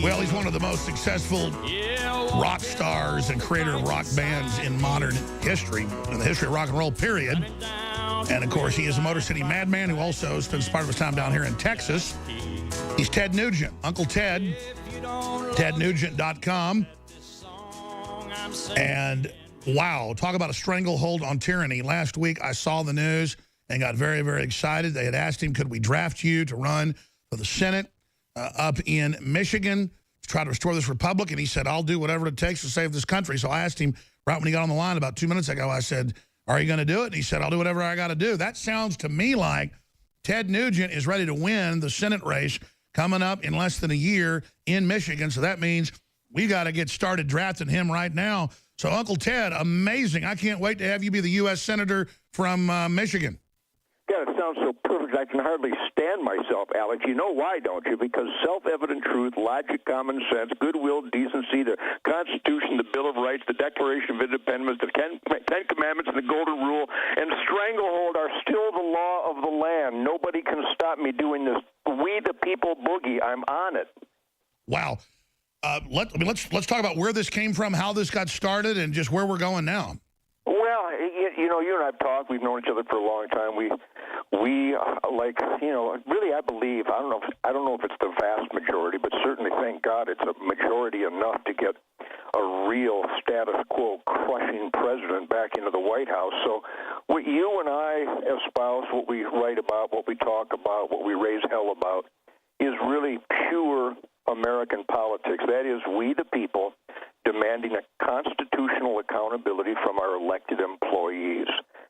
Well, he's one of the most successful rock stars and creator of rock bands in modern history, in the history of rock and roll, period. And, of course, he is a Motor City madman who also spends part of his time down here in Texas. He's Ted Nugent, Uncle Ted, tednugent.com. And, wow, talk about a stranglehold on tyranny. Last week, I saw the news and got very, very excited. They had asked him, could we draft you to run for the Senate up in Michigan to try to restore this republic? And he said, I'll do whatever it takes to save this country. So I asked him right when he got on the line about 2 minutes ago, I said, are you going to do it? And he said, I'll do whatever I got to do. That sounds to me like Ted Nugent is ready to win the Senate race coming up in less than a year in Michigan. So that means we got to get started drafting him right now. So, Uncle Ted, amazing. I can't wait to have you be the U.S. Senator from Michigan. God, it sounds so perfect. I can hardly stand myself, Alex. You know why, don't you? Because self-evident truth, logic, common sense, goodwill, decency, the Constitution, the Bill of Rights, the Declaration of Independence, the Ten Commandments, and the Golden Rule, and stranglehold are still the law of the land. Nobody can stop me doing this. We the people boogie. I'm on it. Wow. Let's talk about where this came from, how this got started, and just where we're going now. Well, you know, you and I have talked. We've known each other for a long time. We like, you know, really, I believe. I don't know if it's the vast majority, but certainly, thank God, it's a majority enough to get a real status quo crushing president back into the White House. So, what you and I espouse, what we write about, what we talk about, what we raise hell about, is really pure American politics. That is, we the people demanding a constitutional accountability from our elected employees.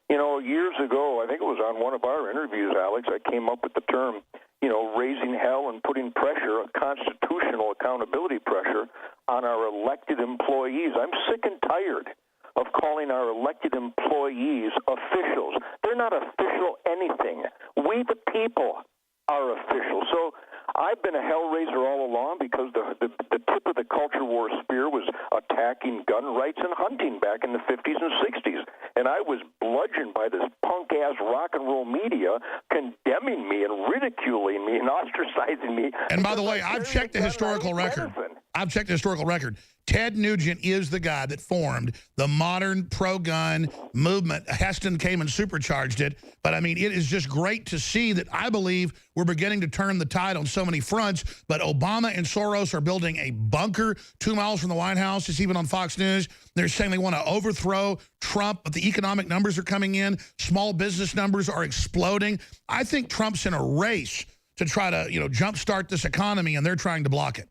You know, years ago, I think it was on one of our interviews, Alex, I came up with the term, you know, raising hell and putting pressure, constitutional accountability pressure on our elected employees. I'm sick and tired of calling our elected employees officials. They're not official anything. We the people are official. So I've been a hellraiser all along because the tip of the culture war spear was attacking gun rights and hunting back in the 50s and 60s. And I was bludgeoned by this punk-ass rock and roll media condemning me and ridiculing me and ostracizing me. And by the way, I've checked the historical record. I've checked the historical record. Ted Nugent is the guy that formed the modern pro-gun movement. Heston came and supercharged it. But, I mean, it is just great to see that I believe we're beginning to turn the tide on so many fronts. But Obama and Soros are building a bunker 2 miles from the White House. It's even on Fox News. They're saying they want to overthrow Trump, but the economic numbers are coming in. Small business numbers are exploding. I think Trump's in a race to try to, you know, jumpstart this economy, and they're trying to block it.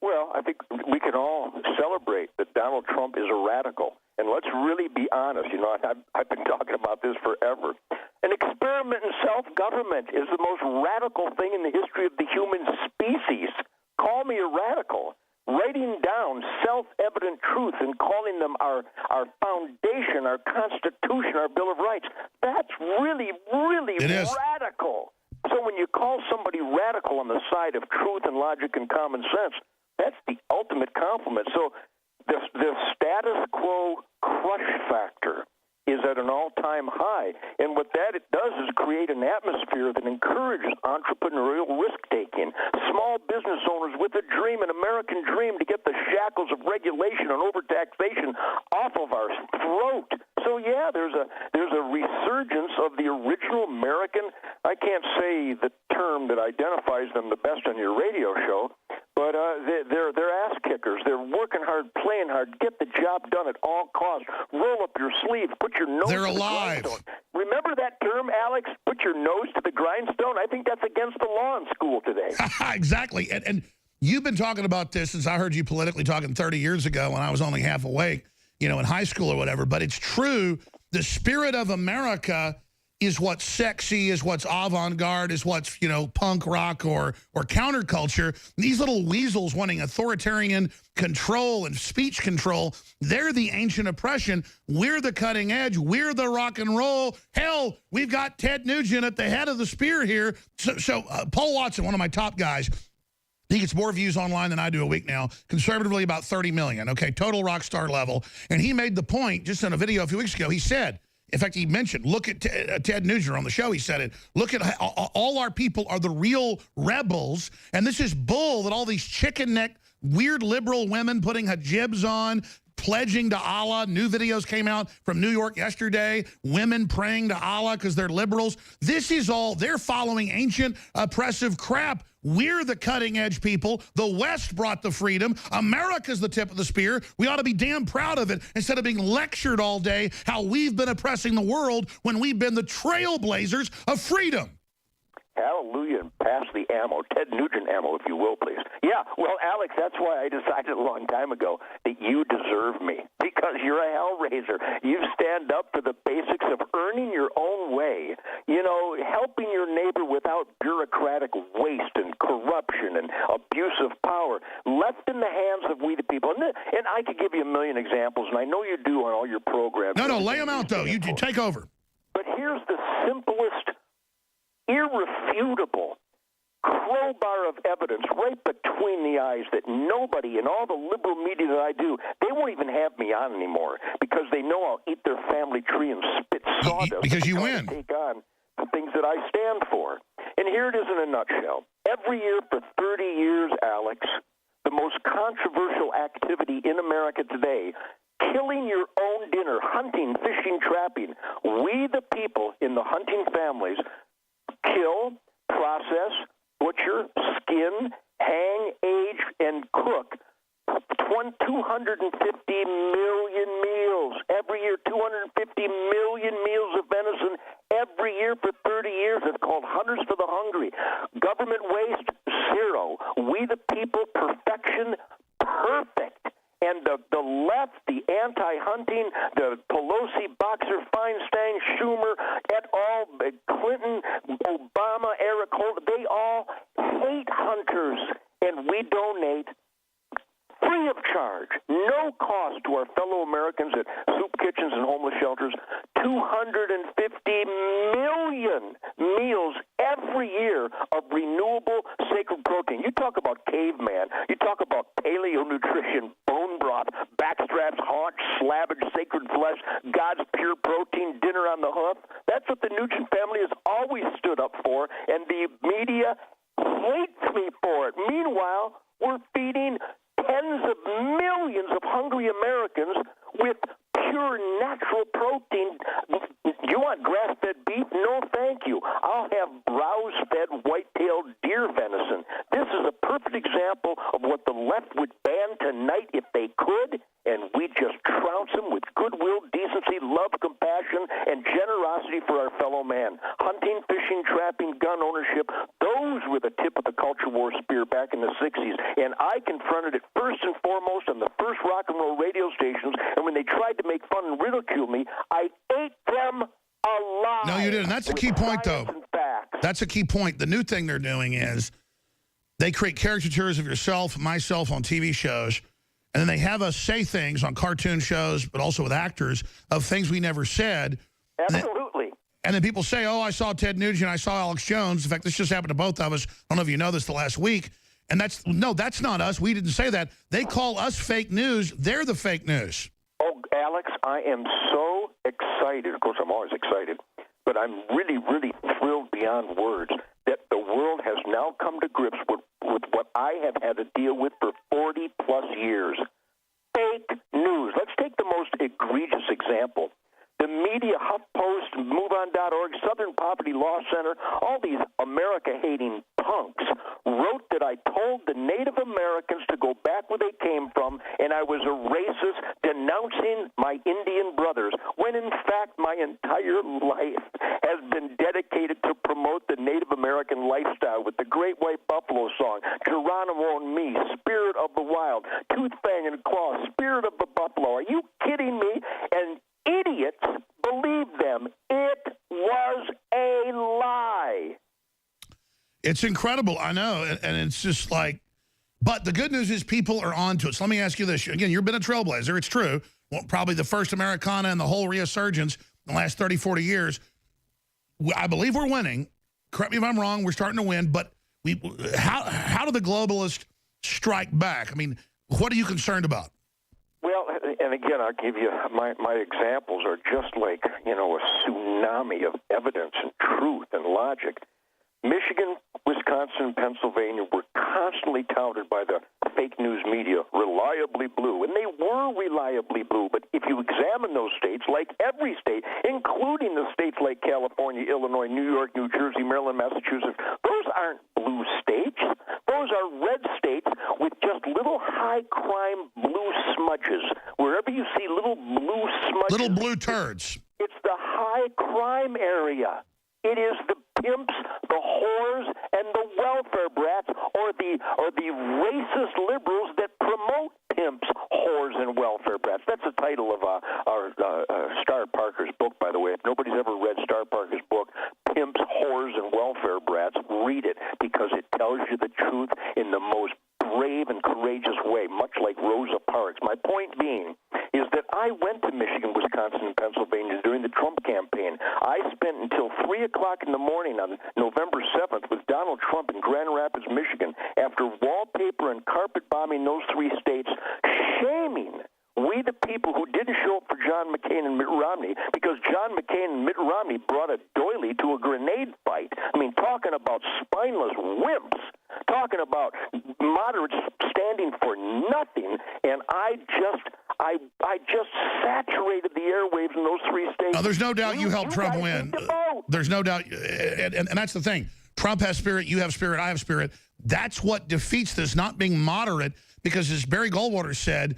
Well, I think we can all celebrate that Donald Trump is a radical. And let's really be honest. You know, I've been talking about this forever. An experiment in self-government is the most radical thing in the history of the human species. Call me a radical. Writing down self-evident truth and calling them our foundation, our Constitution, our Bill of Rights, that's really, really radical. So when you call somebody radical on the side of truth and logic and common sense, that's the ultimate compliment. So the status quo crush factor is at an all-time high. And what that it does is create an atmosphere that encourages entrepreneurial risk-taking. Small business owners with a dream, an American dream, to get the shackles of regulation and overtaxation off of our throat. So, yeah, there's a resurgence of the original American. I can't say the term that identifies them the best on your radio show, but they're ass kickers. They're working hard, playing hard, get the job done at all costs. Roll up your sleeves, put your nose They're to the alive. grindstone. Remember that term, Alex? Put your nose to the grindstone? I think that's against the law in school today. Exactly. And you've been talking about this since I heard you politically talking 30 years ago when I was only half awake, you know, in high school or whatever. But it's true. The spirit of America is what's sexy, is what's avant-garde, is what's, you know, punk rock or counterculture. These little weasels wanting authoritarian control and speech control, they're the ancient oppression. We're the cutting edge. We're the rock and roll. Hell, we've got Ted Nugent at the head of the spear here. So Paul Watson, one of my top guys, he gets more views online than I do a week now. Conservatively, about 30 million. Okay, total rock star level. And he made the point just in a video a few weeks ago. He said, In fact, he mentioned, look at Ted Nugent on the show. He said it. Look at all our people are the real rebels. And this is bull that all these chicken neck, weird liberal women putting hijabs on, pledging to Allah. New videos came out from New York yesterday. Women praying to Allah because they're liberals. This is all, they're following ancient oppressive crap. We're the cutting edge people. The West brought the freedom. America's the tip of the spear. We ought to be damn proud of it instead of being lectured all day how we've been oppressing the world when we've been the trailblazers of freedom. Hallelujah, and pass the ammo. Ted Nugent ammo, if you will, please. Yeah, well, Alex, that's why I decided a long time ago that you deserve me, because you're a hellraiser. You stand up for the basics of earning your own way, you know, helping your neighbor without bureaucratic waste and corruption and abuse of power, left in the hands of we the people. And I could give you a million examples, and I know you do on all your programs. No, lay them out, though. You take over. But here's the simplest, irrefutable crowbar of evidence right between the eyes that nobody in all the liberal media that I do, they won't even have me on anymore because they know I'll eat their family tree and spit sawdust. Because you win. Take on the things that I stand for. And here it is in a nutshell. Every year for 30 years, Alex, the most controversial activity in America today, killing your own dinner, hunting, fishing, trapping. We, the people in the hunting families, kill, process, butcher, skin, hang, age, and cook 250 million meals every year, 250 million meals of venison every year for 30 years. It's called Hunters for the Hungry. Government waste, zero. We the people, perfection, perfect. And the left, the anti-hunting, the Pelosi, Boxer, Feinstein, Schumer, et al., Clinton, Obama, Eric Holder, they all hate hunters. And we donate free of charge, no cost to our fellow Americans at soup kitchens and homeless shelters, 250 million meals every year of renewable sacred protein. You talk about caveman, you talk about paleo nutrition, bone broth, backstraps, haunch, slabbage, sacred flesh, God's pure protein, dinner on the hoof. That's what the Nugent family has always stood up for, and the media hates me for it. Meanwhile, we're feeding tens of millions of hungry Americans with pure natural protein. You want grass-fed beef? No, thank you. I'll have browse-fed white-tailed deer venison. This is a perfect example of what the left would ban tonight if they could, and we just trounce them with goodwill, decency, love, compassion, and generosity for our fellow man. Hunting, fishing, trapping, gun ownership, those were the tip of the culture war spear back in the 60s, and I confronted it first and foremost on the first rock and roll radio stations, and when they tried to make fun and ridicule me, I ate them alive. No, you didn't. That's a key point, though. That's a key point. The new thing they're doing is they create caricatures of yourself, myself on TV shows, and then they have us say things on cartoon shows, but also with actors, of things we never said. Absolutely. And then people say, oh, I saw Ted Nugent, I saw Alex Jones. In fact, this just happened to both of us. I don't know if you know this the last week. And that's not us. We didn't say that. They call us fake news. They're the fake news. Oh, Alex, I am so excited. Of course, I'm always excited. But I'm really, really thrilled beyond words that the world has now come to grips with what I have had to deal with for 40-plus years. Fake news. Let's take the most egregious example. The media, HuffPost, MoveOn.org, Southern Poverty Law Center, all these America-hating punks wrote that I told the Native Americans to go back where they came from, and I was a racist denouncing my Indian brothers, when in fact my entire life has been dedicated to promote the Native American lifestyle with the Great White Buffalo song, Geronimo and Me, Spirit of the Wild, Tooth, Fang, and Claw, Spirit of the Buffalo. Are you kidding me? And idiots believe them. It was a lie. It's incredible, I know, and it's just like, but the good news is people are on to it. So let me ask you this. Again, you've been a trailblazer. It's true. Well, probably the first Americana and the whole resurgence in the last 30, 40 years. I believe we're winning. Correct me if I'm wrong. We're starting to win. But how do the globalists strike back? I mean, what are you concerned about? Well, and again, I'll give you my examples are just like, you know, a tsunami of evidence and truth and logic. Michigan, Wisconsin, and Pennsylvania were constantly touted by the fake news media, reliably blue. And they were reliably blue. But if you examine those states, like every state, including the states like California, Illinois, New York, New Jersey, Maryland, Massachusetts, those aren't blue states. Those are red states with just little high-crime blue smudges. Wherever you see little blue smudges. Little blue turds. It's the high-crime area. It is the pimps, the whores, and the welfare brats, or the racist liberals that promote pimps, whores, and welfare brats. That's the title of our Star Parker's book, by the way. If nobody's ever read Star Parker's book, Pimps, Whores, and Welfare Brats, read it, because it tells you the truth in the most brave and courageous way, much like Rosa Parks. My point being is that I went to Michigan, Wisconsin, and Pennsylvania during the Trump campaign. I spent until 3 o'clock in the morning on November 7th with Donald Trump in Grand Rapids, Michigan, after wallpaper and carpet bombing those three states, shaming we the people who didn't show up for John McCain and Mitt Romney, because John McCain and Mitt Romney brought a doily to a grenade fight. I mean, talking about spineless wimps, talking about moderates standing for nothing, and I just saturated the airwaves in those three states. Now, there's no doubt you helped Trump win. There's no doubt, and that's the thing. Trump has spirit, you have spirit, I have spirit. That's what defeats this, not being moderate, because as Barry Goldwater said,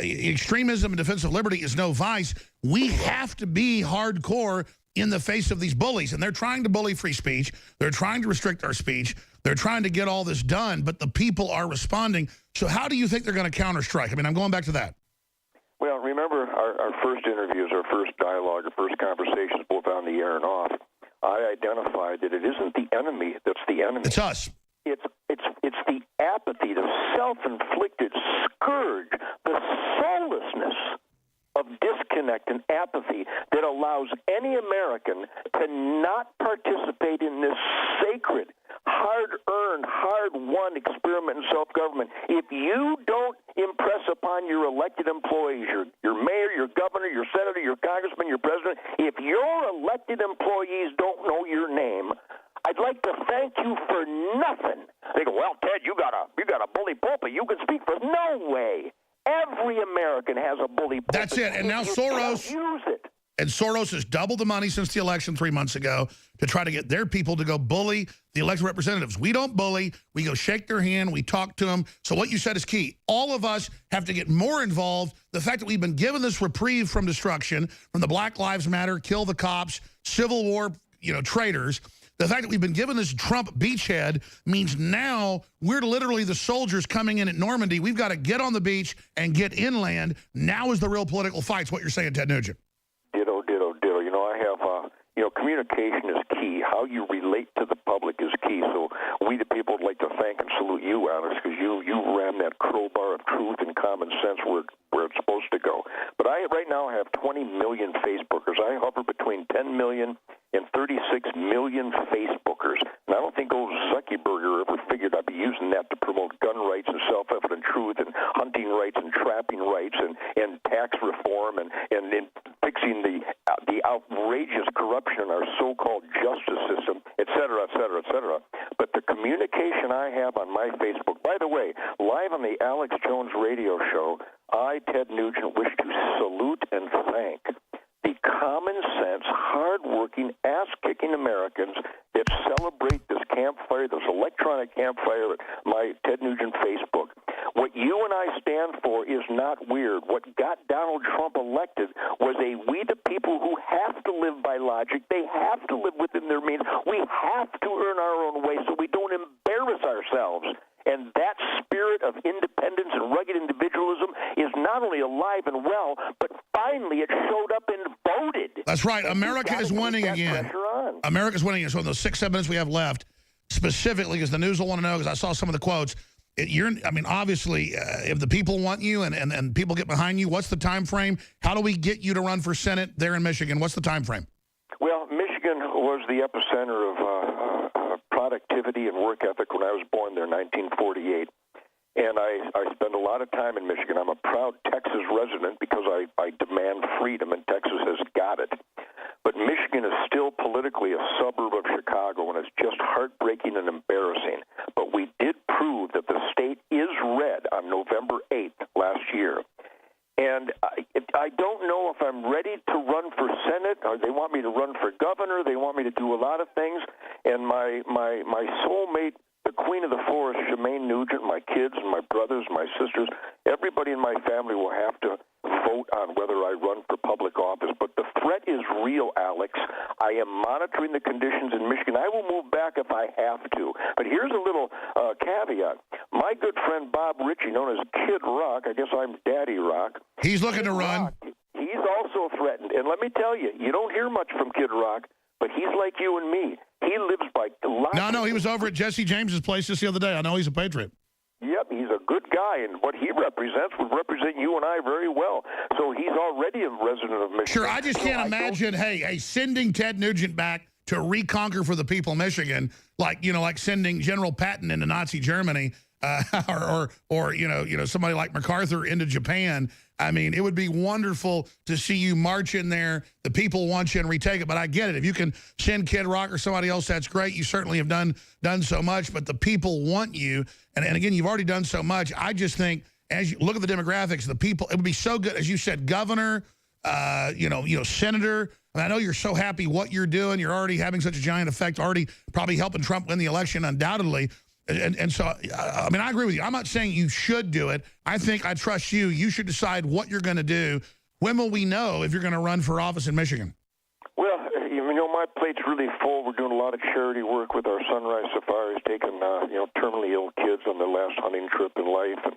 extremism and defense of liberty is no vice. We have to be hardcore in the face of these bullies. And they're trying to bully free speech. They're trying to restrict our speech. They're trying to get all this done, but the people are responding. So how do you think they're going to counter-strike? I mean, I'm going back to that. Well, remember our first interviews, our first dialogue, our first conversations, both on the air and off, I identified that it isn't the enemy that's the enemy. It's us. It's the apathy, the self-inflicted scourge, the soullessness of disconnect and apathy that allows any American to not participate in this sacred, hard-earned, hard-won experiment in self-government. If you don't impress upon your elected employees, your mayor, your governor, your senator, your congressman, your president, if your elected employees don't know your name, I'd like to thank you for nothing. They go, well, Ted, you got a bully pulpit. You can speak for no way. Every American has a bully pulpit. That's it. And now Soros use it. And Soros has doubled the money since the election 3 months ago to try to get their people to go bully the elected representatives. We don't bully. We go shake their hand. We talk to them. So what you said is key. All of us have to get more involved. The fact that we've been given this reprieve from destruction, from the Black Lives Matter, kill the cops, Civil War, traitors. The fact that we've been given this Trump beachhead means now we're literally the soldiers coming in at Normandy. We've got to get on the beach and get inland. Now is the real political fight. It's what you're saying, Ted Nugent. Ditto, ditto, ditto. I have, communication is key. How you relate to the public is key. So we the people would like to thank and salute you, Alex, because you ran that crowbar of truth and common sense where it's supposed to go. But I right now have 20 million Facebookers. I hover between 10 million and 36 million Facebookers. And I don't think old Zuckerberg ever figured I'd be using that to promote gun rights and self-evident truth and hunting rights and trapping rights and tax reform and fixing the outrageous corruption in our so-called justice system, et cetera, et cetera, et cetera. But the communication I have on my Facebook, by the way, live on the Alex Jones radio show, I, Ted Nugent, wish to salute and thank the common sense, hard-working, ass-kicking Americans that celebrate this campfire, this electronic campfire at my Ted Nugent Facebook. What you and I stand for is not weird. What got Donald Trump elected was we the people who have to live by logic. They have to live within their means. We have to earn our own way so we don't embarrass ourselves. And that spirit of independence and rugged individualism is not only alive and well, but finally it showed up and voted. That's right. America is winning again. America's winning again. So in those 6-7 minutes we have left, specifically, because the news will want to know, because I saw some of the quotes, obviously, if the people want you and people get behind you, what's the time frame? How do we get you to run for Senate there in Michigan? What's the time frame? Well, Michigan was the epicenter of productivity and work ethic when I was born there in 1948. And I spend a lot of time in Michigan. I'm a proud Texas resident because I demand freedom, and Texas has got it. But Michigan is still politically a suburb of Chicago, and it's just heartbreaking and embarrassing. But we did prove that the state is red on November 8th last year. And I don't know if I'm ready to run for Senate, or they want me to run for governor. They want me to do a lot of things. And my soulmate, the queen of the forest, Shemaine Nugent, my kids and my brothers, my sisters, everybody in my family will have to vote on whether I run for public office. But the threat is real, Alex. I am monitoring the conditions in Michigan. I will move back if I have to. But here's a little caveat. My good friend Bob Ritchie, known as Kid Rock, I guess I'm Daddy Rock. He's looking to run. He's also threatened. And let me tell you, you don't hear much from Kid Rock, but he's like you and me. He lives by lots. No, he was over at Jesse James's place just the other day. I know he's a patriot. Yep, he's a good guy, and what he represents would represent you and I very well. So he's already a resident of Michigan. Sure, I just can't imagine, hey, sending Ted Nugent back to reconquer for the people of Michigan, like sending General Patton into Nazi Germany, or somebody like MacArthur into Japan. I mean, it would be wonderful to see you march in there. The people want you and retake it. But I get it. If you can send Kid Rock or somebody else, that's great. You certainly have done so much. But the people want you. And again, you've already done so much. I just think as you look at the demographics, the people, it would be so good, as you said, governor, senator. I mean, I know you're so happy what you're doing. You're already having such a giant effect, already probably helping Trump win the election undoubtedly. And so, I mean, I agree with you. I'm not saying you should do it. I think I trust you. You should decide what you're going to do. When will we know if you're going to run for office in Michigan? Well, my plate's really full. We're doing a lot of charity work with our Sunrise Safaris, taking, terminally ill kids on their last hunting trip in life, and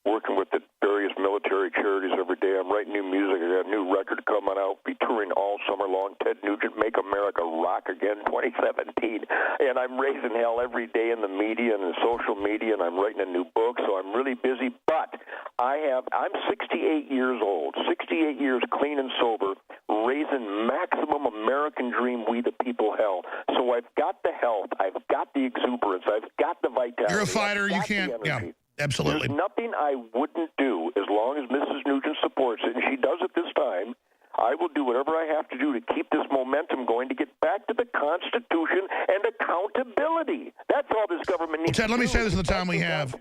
working with the various military charities every day. I'm writing new music. I got a new record coming out. Be touring all summer long. Ted Nugent, Make America Rock Again 2017. And I'm raising hell every day in the media and in social media, and I'm writing a new book, so I'm really busy. But I'm 68 years old, 68 years clean and sober, raising maximum American dream, we the people hell. So I've got the health. I've got the exuberance. I've got the vitality. You're a fighter. You can't. Yeah. Absolutely. There's nothing I wouldn't do as long as Mrs. Nugent supports it, and she does it this time. I will do whatever I have to do to keep this momentum going, to get back to the Constitution and accountability. That's all this government needs. Well, Ted, let me say this in the time we have,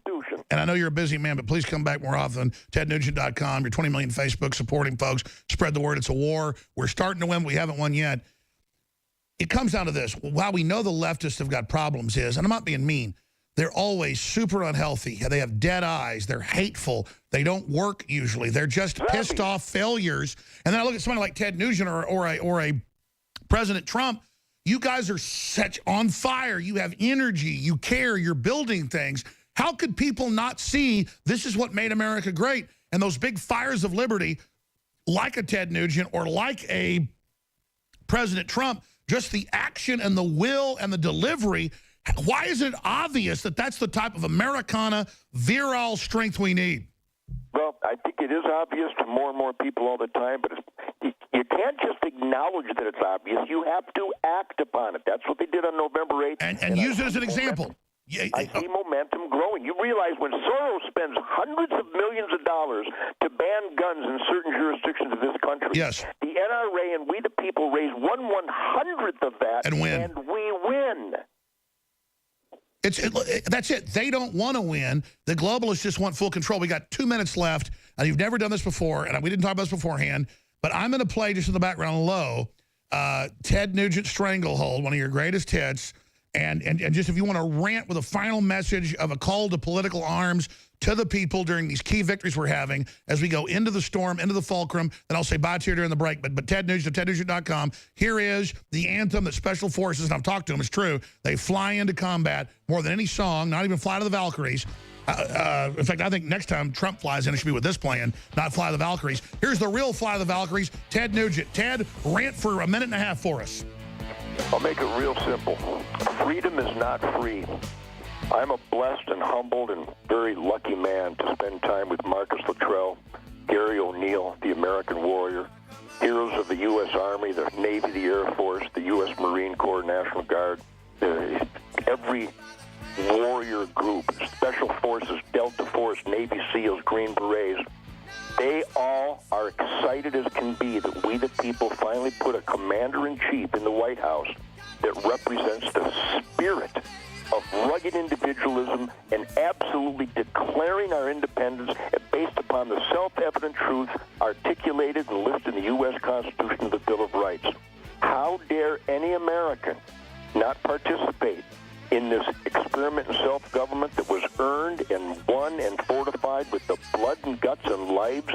and I know you're a busy man, but please come back more often. TedNugent.com, your 20 million Facebook supporting folks. Spread the word. It's a war. We're starting to win. We haven't won yet. It comes down to this. While we know the leftists have got problems and I'm not being mean, they're always super unhealthy. They have dead eyes. They're hateful. They don't work usually. They're just pissed off failures. And then I look at somebody like Ted Nugent or a President Trump. You guys are such on fire. You have energy. You care. You're building things. How could people not see this is what made America great? And those big fires of liberty, like a Ted Nugent or like a President Trump, just the action and the will and the delivery. Why isn't it obvious that that's the type of Americana, virile strength we need? Well, I think it is obvious to more and more people all the time, but you can't just acknowledge that it's obvious. You have to act upon it. That's what they did on November 8th. And use it as an example. I see momentum growing. You realize when Soros spends hundreds of millions of dollars to ban guns in certain jurisdictions of this country, yes, the NRA and we the people raise 1/100th of that, and win. And we win. That's it. They don't want to win. The globalists just want full control. We got 2 minutes left, and you've never done this before, and we didn't talk about this beforehand, but I'm going to play just in the background low, Ted Nugent Stranglehold, one of your greatest hits, and just if you want to rant with a final message of a call to political arms to the people during these key victories we're having as we go into the storm, into the fulcrum, then I'll say bye to you during the break. But Ted Nugent, TedNugent.com, here is the anthem that Special Forces, and I've talked to them, it's true, they fly into combat more than any song, not even Fly to the Valkyries. In fact, I think next time Trump flies in, it should be with this plan, not Fly the Valkyries. Here's the real Fly the Valkyries, Ted Nugent. Ted, rant for a minute and a half for us. I'll make it real simple. Freedom is not free. I'm a blessed and humbled and very lucky man to spend time with Marcus Luttrell, Gary O'Neill, the American warrior, heroes of the U.S. Army, the Navy, the Air Force, the U.S. Marine Corps, National Guard, every warrior group, Special Forces, Delta Force, Navy SEALs, Green Berets, they all are excited as can be that we, the people, finally put a commander-in-chief in the White House that represents the spirit of rugged individualism and absolutely declaring our independence based upon the self-evident truth articulated and listed in the U.S. Constitution and the Bill of Rights. How dare any American not participate in this experiment in self-government that was earned and won and fortified with the blood and guts and lives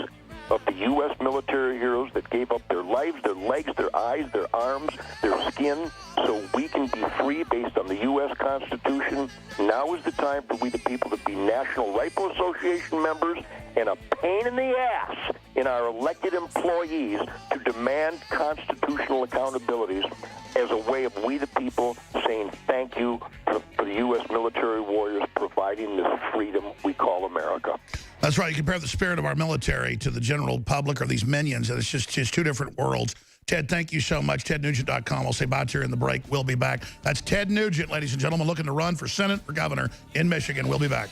of the U.S. military heroes that gave up their lives, their legs, their eyes, their arms, their skin, so we can be free based on the U.S. Constitution. Now is the time for we the people to be National Rifle Association members and a pain in the ass in our elected employees to demand constitutional accountabilities as a way of we the people saying thank you for the U.S. military warriors providing this freedom we call America. That's right. You compare the spirit of our military to the general public or these minions, and it's just two different worlds. Ted, thank you so much. TedNugent.com. I'll say bye to you in the break. We'll be back. That's Ted Nugent, ladies and gentlemen, looking to run for Senate or governor in Michigan. We'll be back.